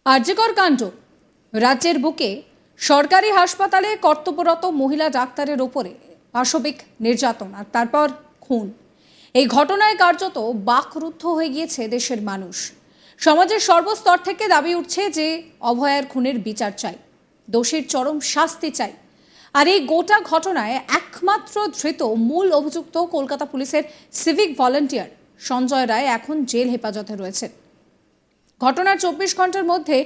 আরজিকর কাণ্ড। রাজ্যের বুকে সরকারি হাসপাতালে কর্তব্যরত মহিলা ডাক্তারের ওপরে পাশবিক নির্যাতন আর তারপর খুন। এই ঘটনায় কার্যত বাকরুদ্ধ হয়ে গিয়েছে দেশের মানুষ। সমাজের সর্বস্তর থেকে দাবি উঠছে যে অভয়ার খুনের বিচার চাই, দোষীর চরম শাস্তি চাই। আর এই গোটা ঘটনায় একমাত্র ধৃত মূল অভিযুক্ত কলকাতা পুলিশের সিভিক ভলান্টিয়ার সঞ্জয় রায় এখন জেল হেফাজতে রয়েছেন। ঘটনার 24 ঘন্টার মধ্যে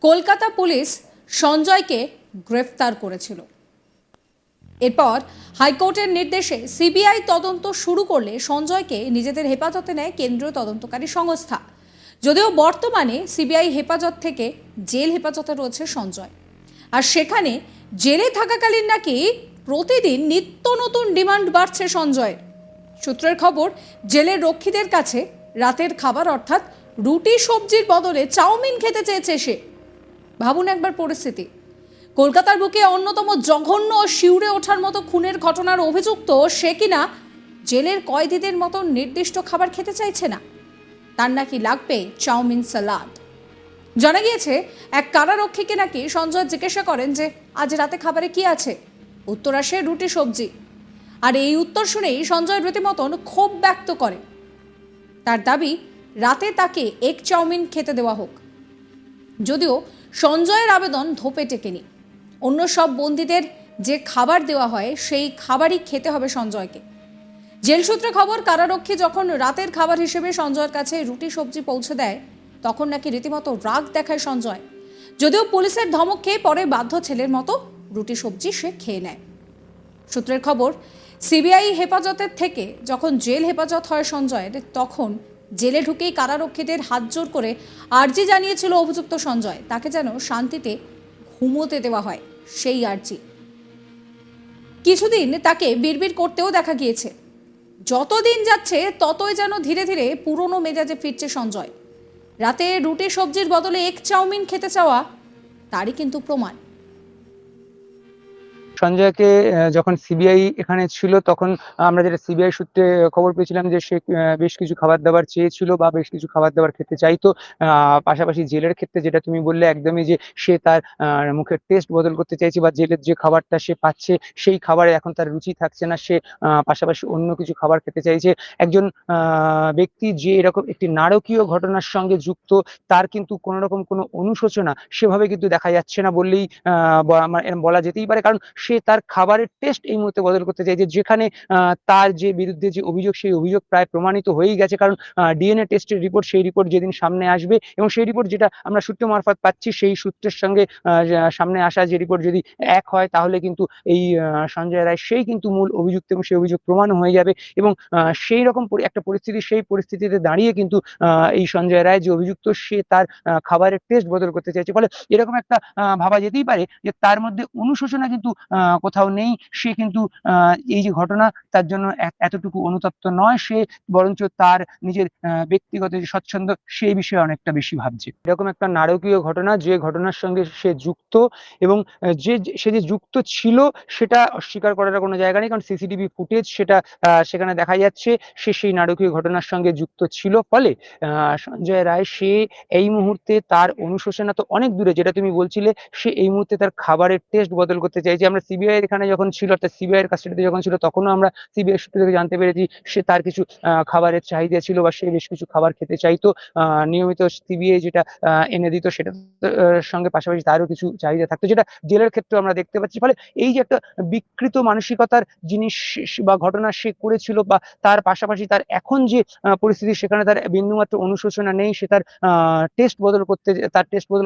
কলকাতা পুলিশ সঞ্জয়কে গ্রেফতার করেছিল। এরপর হাইকোর্টের নির্দেশে সিবিআই তদন্ত শুরু করলে সঞ্জয়কে নিজেদের হেফাজতে নেয় কেন্দ্রীয় তদন্তকারী সংস্থা। যদিও বর্তমানে সিবিআই হেফাজত থেকে জেল হেফাজতে রয়েছে সঞ্জয়, আর সেখানে জেলে থাকাকালীন নাকি প্রতিদিন নিত্য নতুন ডিমান্ড বাড়ছে সঞ্জয়ের। সূত্রের খবর, জেলের রক্ষীদের কাছে রাতের খাবার অর্থাৎ রুটি সবজির বদলে চাউমিন খেতে চেয়েছে সে। ভাবুন একবার পরিস্থিতি। কলকাতার বুকে অন্যতম জঘন্য ও শিউরে ওঠার মতো খুনের ঘটনার অভিযুক্ত সে কিনা জেলের কয়েদিদের মতো নির্দিষ্ট খাবার খেতে চাইছে না, তার নাকি লাগবে চাউমিন সালাদ। জানা গিয়েছে এক কারারক্ষীকে নাকি সঞ্জয় জিজ্ঞাসা করেন যে আজ রাতে খাবারে কি আছে, উত্তর আসে রুটি সবজি। আর এই উত্তর শুনেই সঞ্জয় রীতিমতন ক্ষোভ ব্যক্ত করে। তার দাবি রাতে তাকে এক চাউমিন খেতে দেওয়া হোক। যদিও সঞ্জয়ের আবেদন ধোপে টেকেনি। অন্য সব বন্দীদের যে খাবার দেওয়া হয় সেই খাবারই খেতে হবে সঞ্জয়কে। জেল সূত্রে খবর, কারারক্ষী যখন রাতের খাবার হিসেবে সঞ্জয়ের কাছে রুটি সবজি পৌঁছে দেয় তখন নাকি রীতিমতো রাগ দেখায় সঞ্জয়। যদিও পুলিশের ধমক খেয়ে পরে বাধ্য ছেলের মতো রুটি সবজি সে খেয়ে নেয়। সূত্রের খবর, সিবিআই হেফাজতের থেকে যখন জেল হেফাজত হয় সঞ্জয়ের, তখন জেলে ঢুকেই কারারক্ষীদের হাত জোর করে আর্জি জানিয়েছিল অভিযুক্ত সঞ্জয়, তাকে যেন শান্তিতে ঘুমোতে দেওয়া হয়। সেই আর্জি কিছুদিন তাকে বিড়বিড় করতেও দেখা গিয়েছে। যতদিন যাচ্ছে ততই যেন ধীরে ধীরে পুরনো মেজাজে ফিরছে সঞ্জয়। রাতে রুটি সবজির বদলে এক চাউমিন খেতে চাওয়া তারই কিন্তু প্রমাণ। সঞ্জয়কে যখন সিবিআই এখানে ছিল তখন আমরা যেটা সিবিআই সূত্রে খবর পেয়েছিলাম যে সে বেশ কিছু খাবার দাবার চেয়েছিল বা বেশ কিছু খাবার দাবার খেতে চাইতো। পাশাপাশি জেলের ক্ষেত্রে যেটা তুমি বললে একদমই, যে সে তার মুখের টেস্ট বদল করতে চাইছে বা জেলের যে খাবারটা সে পাচ্ছে সেই খাবারে এখন তার রুচি থাকছে না, সে পাশাপাশি অন্য কিছু খাবার খেতে চাইছে। একজন ব্যক্তি যে এরকম একটি নারকীয় ঘটনার সঙ্গে যুক্ত, তার কিন্তু কোনো রকম কোনো অনুশোচনা সেভাবে কিন্তু দেখা যাচ্ছে না বললেই বলা যেতেই পারে। কারণ সে তার খাবারের টেস্ট এই মুহূর্তে বদল করতে চাইছে, যেখানে তার যে বিরুদ্ধে যে অভিযোগ সেই অভিযোগ প্রায় প্রমাণিত হয়েই গেছে। কারণ ডিএনএ টেস্টের রিপোর্ট, সেই রিপোর্ট যেদিন সামনে আসবে এবং সেই রিপোর্ট যেটা আমরা সূত্র মারফত পাচ্ছি, সেই সূত্রের সঙ্গে সামনে আসা যে রিপোর্ট যদি এক হয় তাহলে কিন্তু এই সঞ্জয় রায় সেই কিন্তু মূল অভিযুক্ত এবং সেই অভিযোগ প্রমাণ হয়ে যাবে। এবং সেই রকম একটা পরিস্থিতি, সেই পরিস্থিতিতে দাঁড়িয়ে কিন্তু এই সঞ্জয় রায় যে অভিযুক্ত সে তার খাবারের টেস্ট বদল করতে চাইছে। ফলে এরকম একটা ভাবা যেতেই পারে যে তার মধ্যে অনুশোচনা কিন্তু কোথাও নেই। সে কিন্তু এই যে ঘটনা তার জন্য এতটুকু অনুতপ্ত নয়, সে বরঞ্চ তার নিজের ব্যক্তিগত যে স্বচ্ছন্দ সেই বিষয়ে অনেকটা বেশি ভাবছে। এরকম একটা নারকীয় ঘটনা, যে ঘটনার সঙ্গে সে যুক্ত এবং সে যে যুক্ত ছিল সেটা অস্বীকার করার কোনো জায়গা নেই, কারণ সিসিটিভি ফুটেজ সেটা সেখানে দেখা যাচ্ছে সে সেই নারকীয় ঘটনার সঙ্গে যুক্ত ছিল। ফলে সঞ্জয় রায় সে এই মুহূর্তে তার অনুশোচনা তো অনেক দূরে, যেটা তুমি বলছিলে, সে এই মুহূর্তে তার খাবারের টেস্ট বদল করতে চাইছে। আমরা সিবিআই এখানে যখন ছিল, অর্থাৎ সিবিআই এর কাস্টডিতে যখন ছিল, তখনও আমরা সিবিআই সূত্র থেকে জানতে পেরেছি সে তার কিছু খাবারের চাহিদা ছিল বা সে বেশ কিছু খাবার খেতে চাইতো। নিয়মিত সিবিআই যেটা এনে দিত সেটা সঙ্গে পাশাপাশি তারও কিছু চাহিদা থাকতো, যেটা জেলের ক্ষেত্রে আমরা দেখতে পাচ্ছি। ফলে এই যে একটা বিকৃত মানসিকতার জিনিস বা ঘটনা সে করেছিল, বা তার পাশাপাশি তার এখন যে পরিস্থিতি, সেখানে তার বিন্দুমাত্র অনুশোচনা নেই, সে তার টেস্ট বদল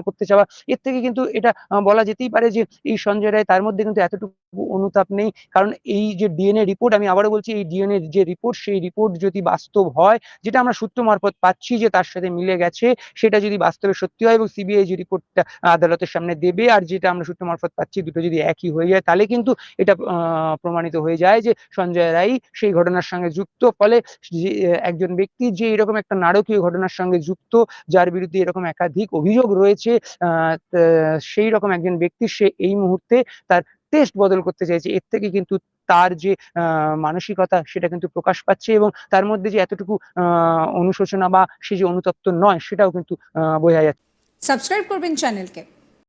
করতে চাওয়া, এর থেকে কিন্তু এটা বলা যেতেই পারে যে এই সঞ্জয় রায় তার মধ্যে কিন্তু এতটুকু অনুতাপ নেই। কারণ এই যে ডিএনএ রিপোর্ট, আমি আবারও বলছি, এই ডিএনএ যে রিপোর্ট, সেই রিপোর্ট যদি বাস্তব হয়, যেটা আমরা সূত্র মারফত পাচ্ছি যে তার সাথে মিলে গেছে, সেটা যদি বাস্তবে সত্যি হয় এবং সিবিআই যে রিপোর্টটা আদালতের সামনে দেবে আর যেটা আমরা সূত্র মারফত পাচ্ছি, দুটো যদি একই হয়ে যায়, তাহলে কিন্তু এটা প্রমাণিত হয়ে যায় যে সঞ্জয় রায় সেই ঘটনার সঙ্গে যুক্ত। ফলে একজন ব্যক্তি যে এরকম একটা নারকীয় ঘটনার সঙ্গে যুক্ত, যার বিরুদ্ধে এরকম একাধিক অভিযোগ রয়েছে, সেই রকম একজন ব্যক্তি সে এই মুহূর্তে তার টেস্ট বদল করতে চাইছে। এর থেকে কিন্তু তার যে মানসিকতা সেটা কিন্তু প্রকাশ পাচ্ছে এবং তার মধ্যে যে এতটুকু অনুশোচনা বা সে যে অনুতপ্ত নয়, সেটাও কিন্তু বোঝা যাচ্ছে। সাবস্ক্রাইব করবেন চ্যানেলকে।